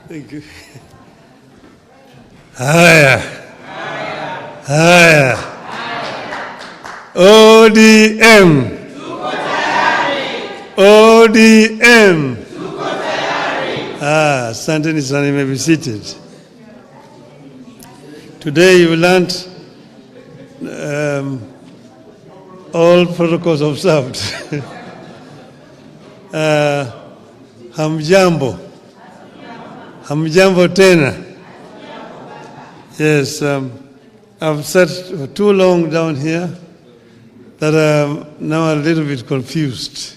Thank you. Haya. ODM. ODM. Asanteni sana, you may be seated. Today you learned all protocols observed. Hamjambo. Hamjambo tena. Yes, I've sat for too long down here that I'm now a little bit confused.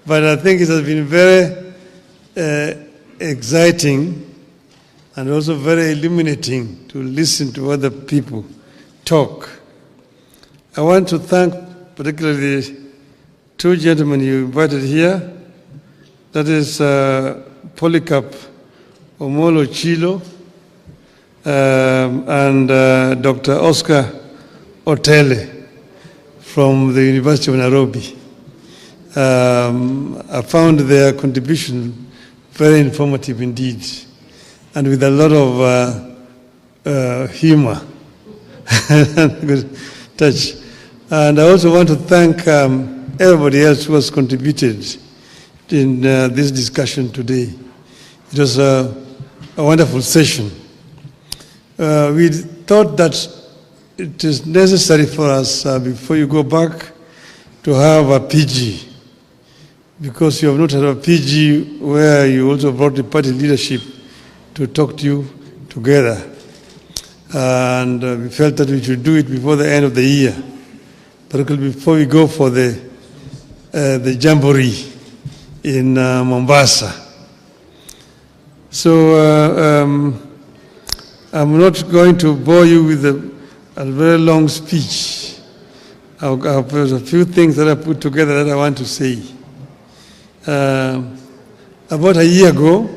But I think it has been very exciting and also very illuminating to listen to other people talk. I want to thank particularly the two gentlemen you invited here. That is Polycarp Omolo Chilo and Dr. Oscar Otele from the University of Nairobi. I found their contribution very informative indeed, and with a lot of humor and good touch. And I also want to thank everybody else who has contributed in this discussion today. It was a wonderful session. We thought that it is necessary for us, before you go back, to have a PG, because you have not had a PG where you also brought the party leadership to talk to you together. And we felt that we should do it before the end of the year, particularly before we go for the jamboree in Mombasa. So I'm not going to bore you with a very long speech. There's a few things that I put together that I want to say. About a year ago,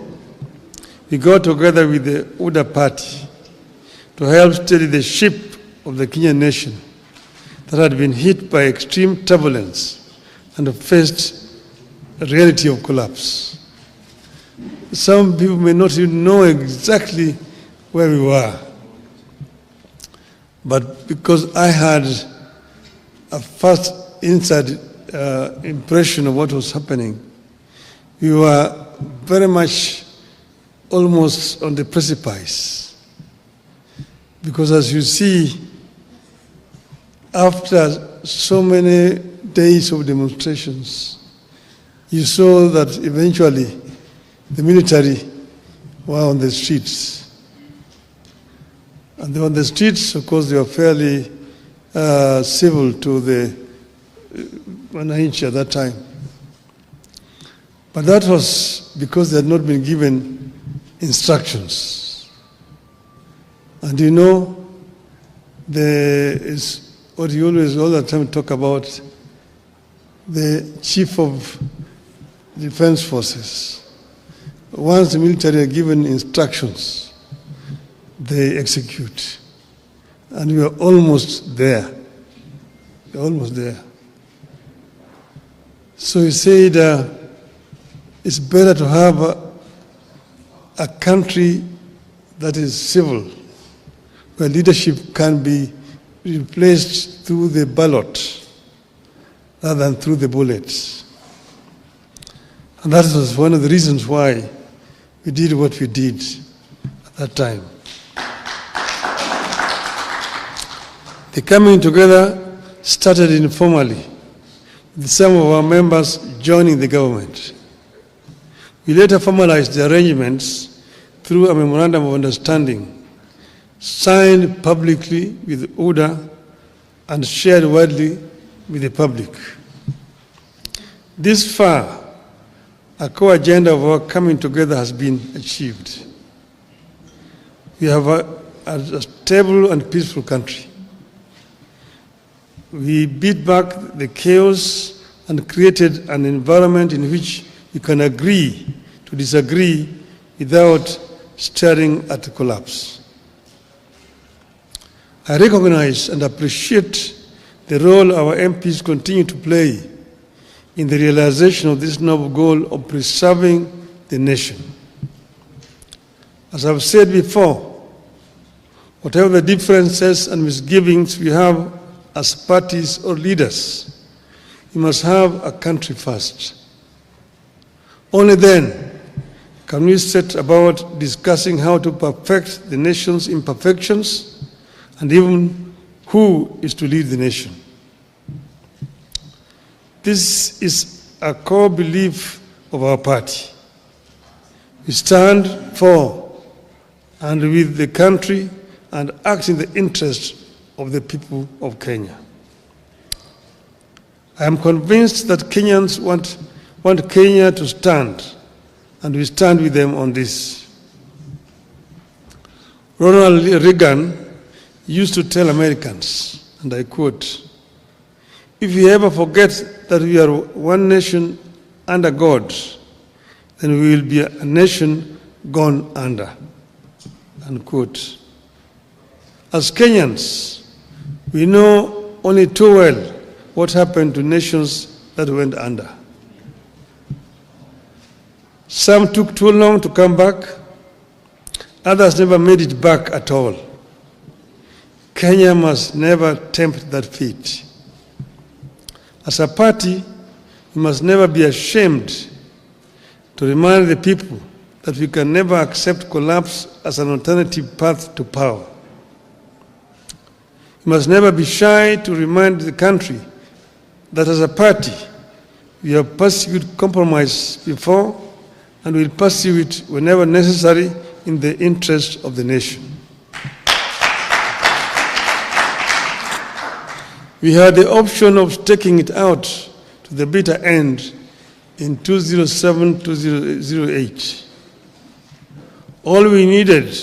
we got together with the UDA party to help steady the ship of the Kenyan nation that had been hit by extreme turbulence and faced a reality of collapse. Some people may not even know exactly where we were, but because I had a first inside impression of what was happening, we were very much almost on the precipice. Because as you see, after so many days of demonstrations, you saw that eventually the military were on the streets. And they were on the streets, of course, they were fairly civil to the wananchi at that time. But that was because they had not been given instructions. And you know, there is what you always all the time talk about, the chief of defense forces. Once the military are given instructions, they execute. And we are almost there. We're almost there. So he said, it's better to have a country that is civil, where leadership can be replaced through the ballot rather than through the bullets. And that was one of the reasons why we did what we did at that time. The coming together started informally, with some of our members joining the government. We later formalized the arrangements through a memorandum of understanding signed publicly with UDA and shared widely with the public. This far, a core agenda of our coming together has been achieved. We have a stable and peaceful country. We beat back the chaos and created an environment in which we can agree to disagree without staring at collapse. I recognize and appreciate the role our MPs continue to play in the realization of this noble goal of preserving the nation. As I've said before, whatever the differences and misgivings we have as parties or leaders, we must have a country first. Only then can we set about discussing how to perfect the nation's imperfections and even who is to lead the nation. This is a core belief of our party. We stand for and with the country and act in the interest of the people of Kenya. I am convinced that Kenyans want Kenya to stand, and we stand with them on this. Ronald Reagan used to tell Americans, and I quote, "If we ever forget that we are one nation under God, then we will be a nation gone under," unquote. As Kenyans, we know only too well what happened to nations that went under. Some took too long to come back, others never made it back at all. Kenya must never tempt that fate. As a party, we must never be ashamed to remind the people that we can never accept collapse as an alternative path to power. We must never be shy to remind the country that as a party, we have pursued compromise before and will pursue it whenever necessary in the interest of the nation. We had the option of taking it out to the bitter end in 2007-2008. All we needed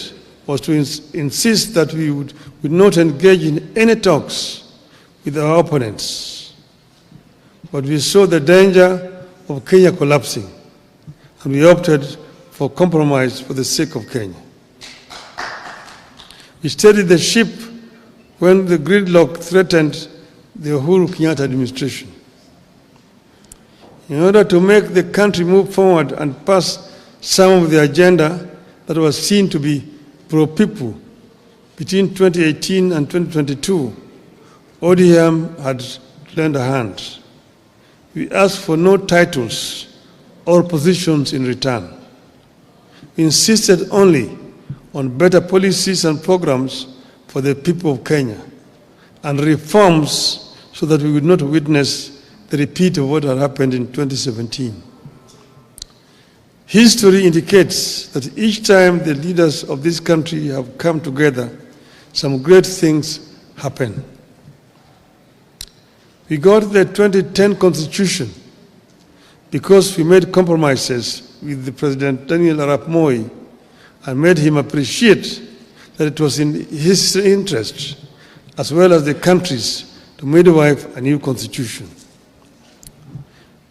was to insist that we would not engage in any talks with our opponents. But we saw the danger of Kenya collapsing, and we opted for compromise for the sake of Kenya. We steadied the ship when the gridlock threatened the Uhuru Kenyatta administration. In order to make the country move forward and pass some of the agenda that was seen to be pro-people between 2018 and 2022, ODM had lent a hand. We asked for no titles or positions in return. We insisted only on better policies and programs for the people of Kenya and reforms so that we would not witness the repeat of what had happened in 2017. History indicates that each time the leaders of this country have come together, some great things happen. We got the 2010 Constitution because we made compromises with the President Daniel Arap Moi and made him appreciate that it was in his interest, as well as the country's, to midwife a new constitution.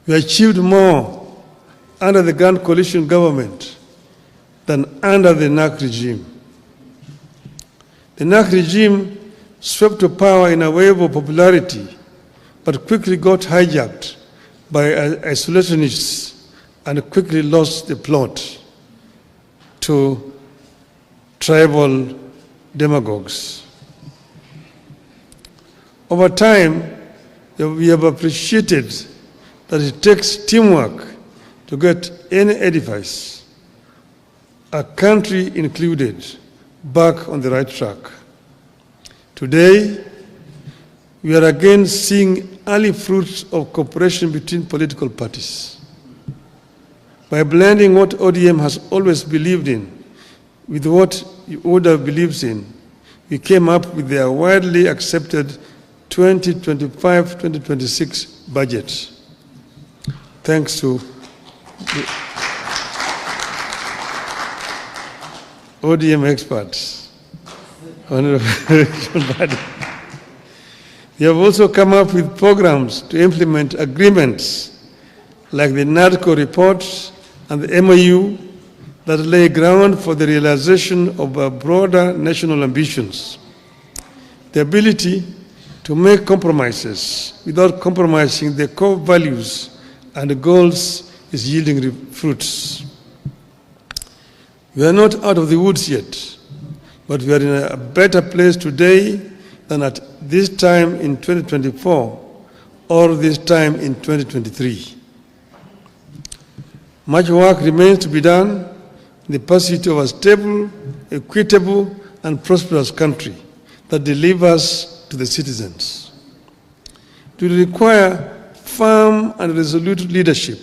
We achieved more under the Grand Coalition government than under the NAC regime. The NAC regime swept to power in a wave of popularity, but quickly got hijacked by isolationists and quickly lost the plot to tribal demagogues. Over time, we have appreciated that it takes teamwork to get any edifice, a country included, back on the right track. Today, we are again seeing early fruits of cooperation between political parties. By blending what ODM has always believed in with what ODA believes in, we came up with their widely accepted 2025-2026 budget. Thanks to the ODM experts. We have also come up with programs to implement agreements like the NADCO report and the MOU that lay ground for the realization of our broader national ambitions. The ability to make compromises without compromising the core values and the goals is yielding fruits. We are not out of the woods yet, but we are in a better place today than at this time in 2024 or this time in 2023. Much work remains to be done in the pursuit of a stable, equitable, and prosperous country that delivers to the citizens. It will require firm and resolute leadership,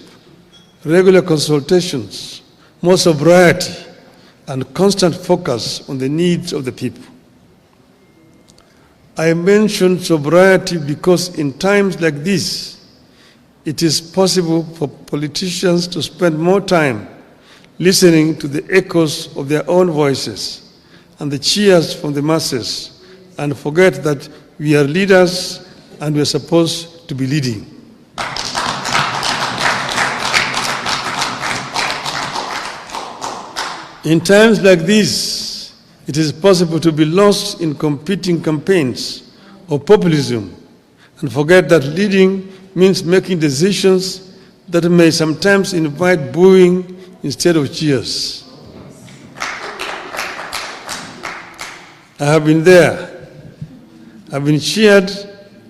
regular consultations, more sobriety, and constant focus on the needs of the people. I mention sobriety because in times like this, it is possible for politicians to spend more time listening to the echoes of their own voices and the cheers from the masses, and forget that we are leaders and we are supposed to be leading. In times like these, it is possible to be lost in competing campaigns or populism and forget that leading means making decisions that may sometimes invite booing instead of cheers. I have been there. I've been cheered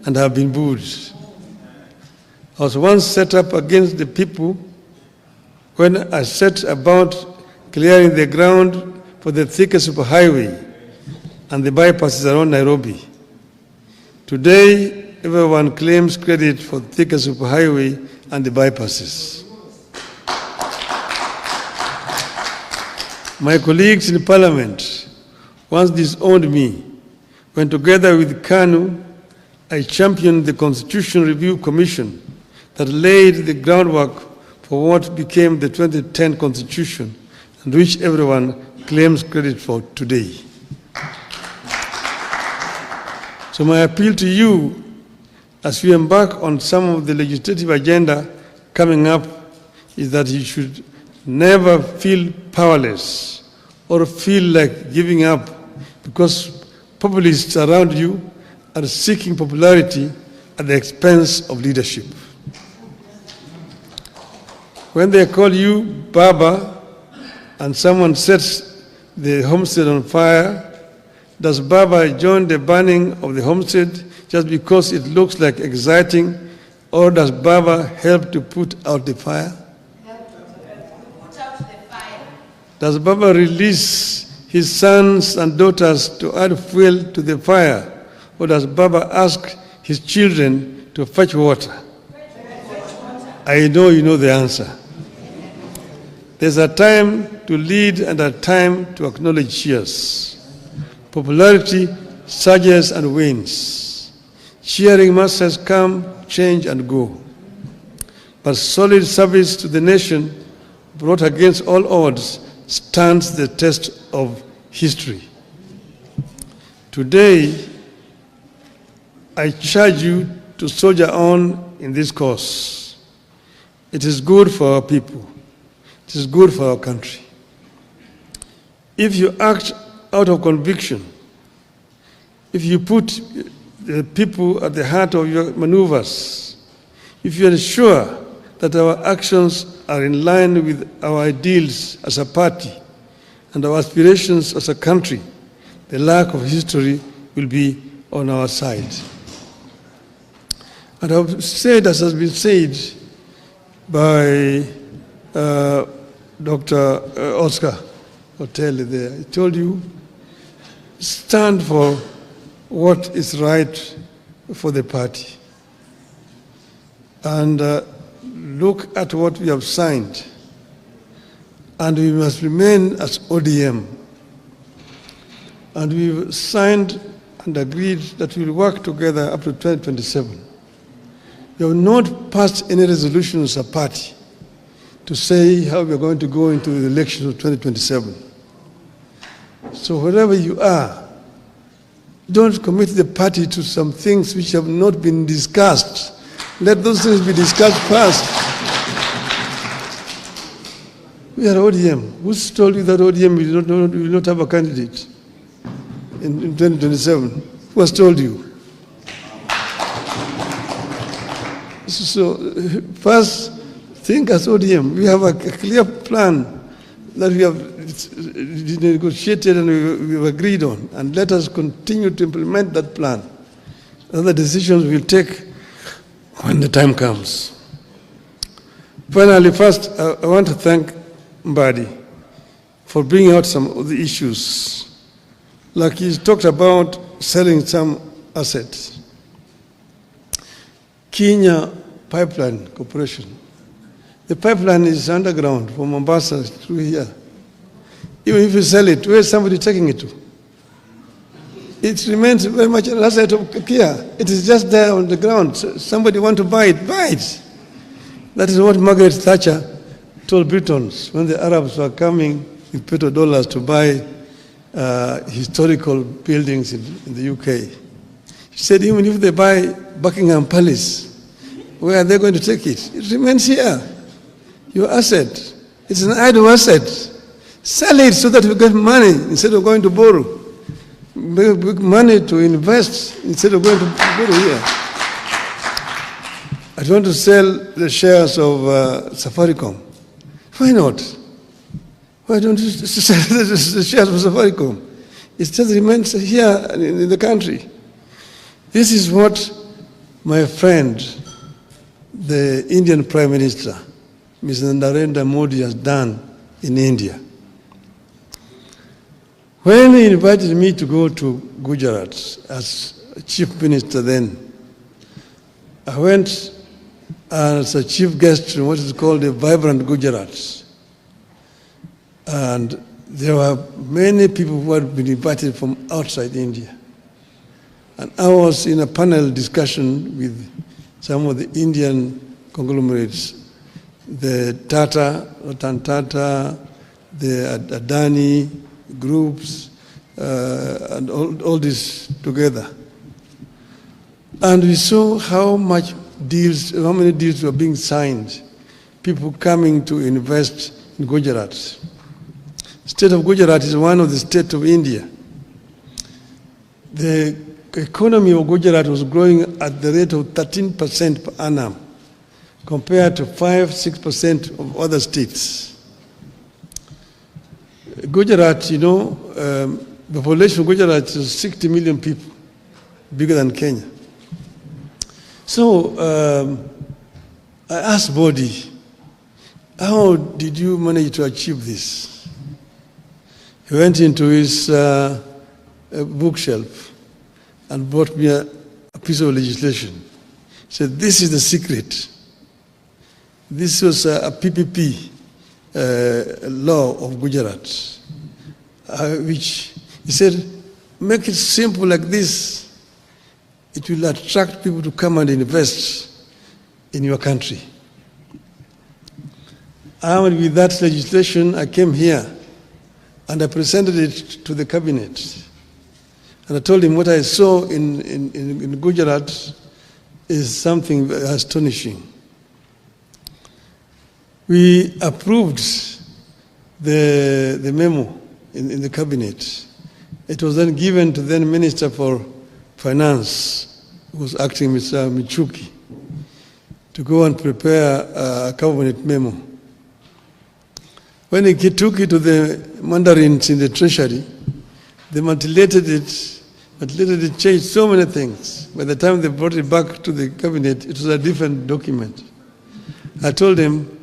and have been booed. I was once set up against the people when I set about clearing the ground for the Thika superhighway and the bypasses around Nairobi. Today, everyone claims credit for Thika superhighway and the bypasses. My colleagues in Parliament once disowned me when, together with KANU, I championed the Constitution Review Commission that laid the groundwork for what became the 2010 Constitution, and which everyone claims credit for today. So my appeal to you as we embark on some of the legislative agenda coming up is that you should never feel powerless or feel like giving up because populists around you are seeking popularity at the expense of leadership. When they call you Baba and someone sets the homestead on fire, does Baba join the burning of the homestead just because it looks like exciting, or does Baba help to put out the fire? Does Baba release his sons and daughters to add fuel to the fire, or does Baba ask his children to fetch water? I know you know the answer. There's a time to lead and a time to acknowledge cheers. Popularity surges and wanes. Cheering masses come, change, and go. But solid service to the nation, brought against all odds, stands the test of history. Today, I charge you to soldier on in this cause. It is good for our people. It is good for our country. If you act out of conviction, if you put the people at the heart of your maneuvers, if you are sure that our actions are in line with our ideals as a party and our aspirations as a country, the lack of history will be on our side. And I've said, as has been said by Dr. Oscar Hotel there, I told you, stand for what is right for the party. And look at what we have signed. And we must remain as ODM. And we've signed and agreed that we'll work together up to 2027. We have not passed any resolution as a party to say how we are going to go into the elections of 2027. So wherever you are, don't commit the party to some things which have not been discussed. Let those things be discussed first. We are ODM. Who's told you that ODM will not have a candidate in 2027? Who has told you? So first, think as ODM, we have a clear plan that we have negotiated and we've agreed on, and let us continue to implement that plan. Other decisions we'll take when the time comes. Finally, first, I want to thank Mbadi for bringing out some of the issues. Like he's talked about selling some assets. Kenya Pipeline Corporation. The pipeline is underground from Mombasa through here. Even if you sell it, where is somebody taking it to? It remains very much an asset of Kenya. It is just there on the ground. So somebody want to buy it, buy it. That is what Margaret Thatcher told Britons when the Arabs were coming with petrodollars to buy historical buildings in the UK. She said, even if they buy Buckingham Palace, where are they going to take it? It remains here. Your asset. It's an idle asset. Sell it so that you get money instead of going to borrow. Make money to invest instead of going to borrow here. I want to sell the shares of Safaricom. Why not? Why don't you sell the shares of Safaricom? It just remains here in the country. This is what my friend, the Indian Prime Minister, Mr. Narendra Modi, has done in India. When he invited me to go to Gujarat as chief minister then, I went as a chief guest in what is called a vibrant Gujarat. And there were many people who had been invited from outside India. And I was in a panel discussion with some of the Indian conglomerates, the Ratan Tata, the Adani groups, and all this together. And we saw how many deals were being signed, people coming to invest in Gujarat. The state of Gujarat is one of the states of India. The economy of Gujarat was growing at the rate of 13% per annum, compared to 5-6% of other states. Gujarat, the population of Gujarat is 60 million people, bigger than Kenya. So I asked Modi, how did you manage to achieve this? He went into his bookshelf and brought me a piece of legislation. He said, this is the secret. This was a PPP law of Gujarat, which he said, make it simple like this. It will attract people to come and invest in your country. Armed with that legislation, I came here and I presented it to the cabinet. And I told him what I saw in Gujarat is something astonishing. We approved the memo in the cabinet. It was then given to then Minister for Finance, who was acting, Mr. Michuki, to go and prepare a cabinet memo. When he took it to the mandarins in the treasury, they manipulated it, changed so many things. By the time they brought it back to the cabinet, it was a different document. I told them,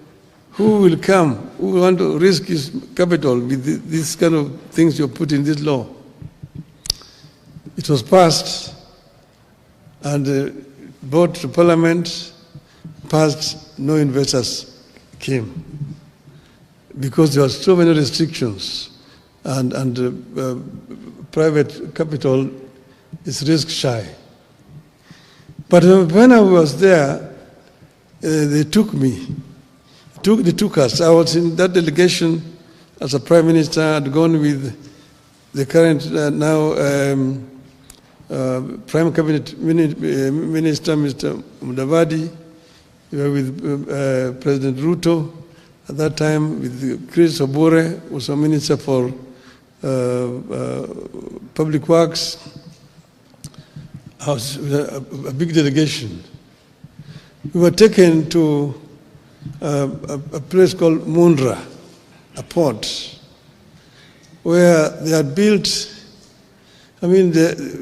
who will come, who will want to risk his capital with this kind of things you put in this law? It was passed and brought to Parliament, passed, no investors came because there were so many restrictions and private capital is risk shy. But when I was there, they took me. They took us. I was in that delegation as a prime minister. I'd gone with the current Prime Cabinet Minister, Mr. Mudavadi. We were with President Ruto at that time, with Chris Obore, who was a minister for Public Works. I was with a big delegation. We were taken to a place called Mundra, a port, where they had built. I mean,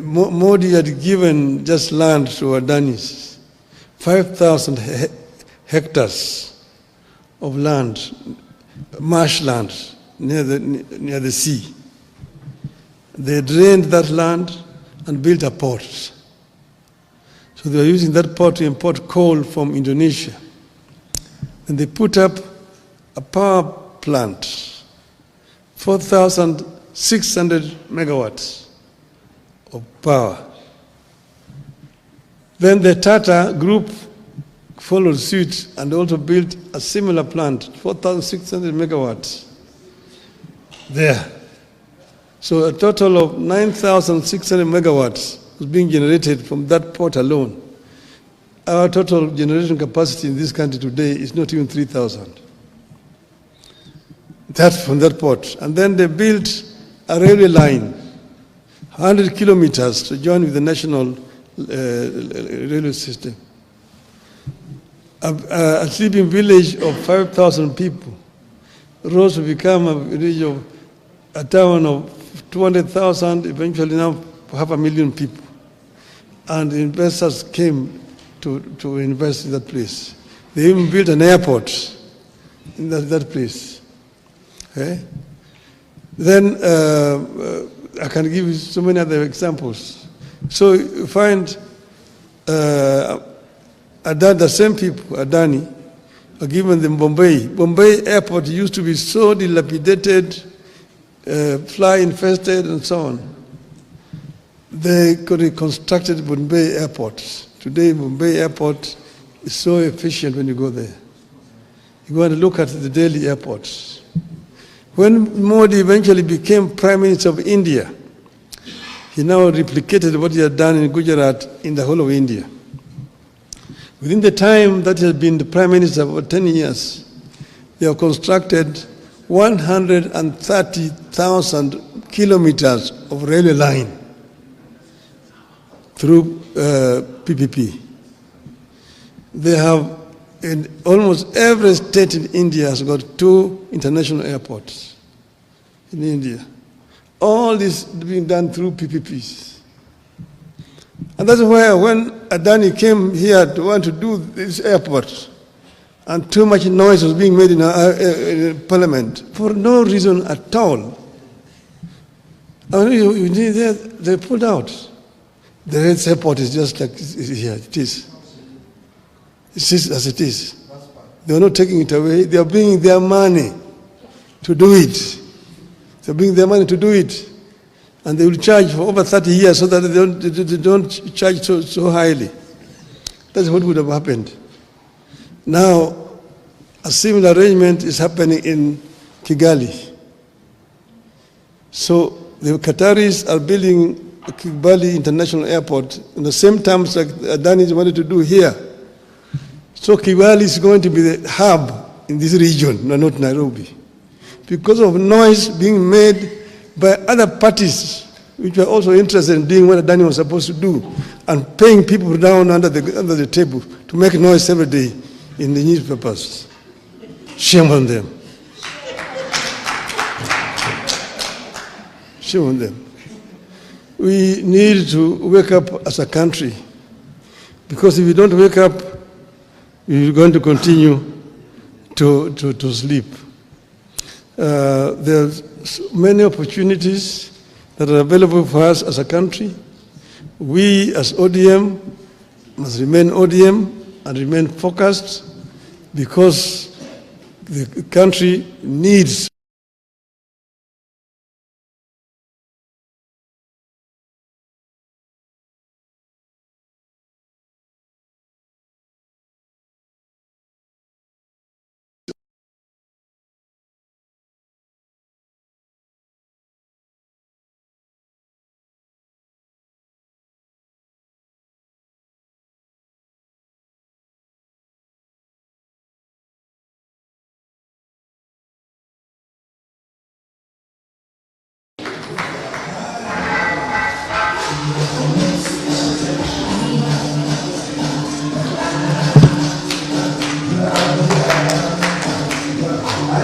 Modi had given just land to Adanis, 5,000 hectares of land, marshland near the sea. They drained that land and built a port. So they were using that port to import coal from Indonesia. And they put up a power plant, 4,600 megawatts of power. Then the Tata group followed suit and also built a similar plant, 4,600 megawatts there. So a total of 9,600 megawatts was being generated from that port alone. Our total generation capacity in this country today is not even 3,000. That's from that port. And then they built a railway line, 100 kilometers to join with the national railway system. A sleeping village of 5,000 people rose to become a village of a town of 200,000, eventually now 500,000 people. And investors came to invest in that place. They even built an airport in that place. Okay? Then I can give you so many other examples. So you find the same people, Adani, are given them Bombay. Bombay airport used to be so dilapidated, fly infested and so on. They could have constructed Bombay airport. Today Bombay airport is so efficient when you go there. You go and look at the Delhi airports. When Modi eventually became Prime Minister of India, he now replicated what he had done in Gujarat in the whole of India. Within the time that he has been the Prime Minister for 10 years, they have constructed 130,000 kilometers of railway line through PPP. They have, in almost every state in India has got 2 international airports in India. All this being done through PPPs. And that's why when Adani came here to want to do this airport, and too much noise was being made in Parliament for no reason at all. I mean, they pulled out. The Red airport is just like here, it is. It is as it is. They are not taking it away. They are bringing their money to do it. They are bringing their money to do it. And they will charge for over 30 years so that they don't charge so highly. That's what would have happened. Now, a similar arrangement is happening in Kigali. So the Qataris are building a Kigali International Airport in the same terms like Adani wanted to do here. So Kigali is going to be the hub in this region, not Nairobi, because of noise being made by other parties which were also interested in doing what Adani was supposed to do and paying people down under the table to make noise every day in the newspapers. Shame on them. Shame on them. We need to wake up as a country, because if we don't wake up, we're going to continue to sleep. There's many opportunities that are available for us as a country. We as ODM must remain ODM and remain focused, because the country needs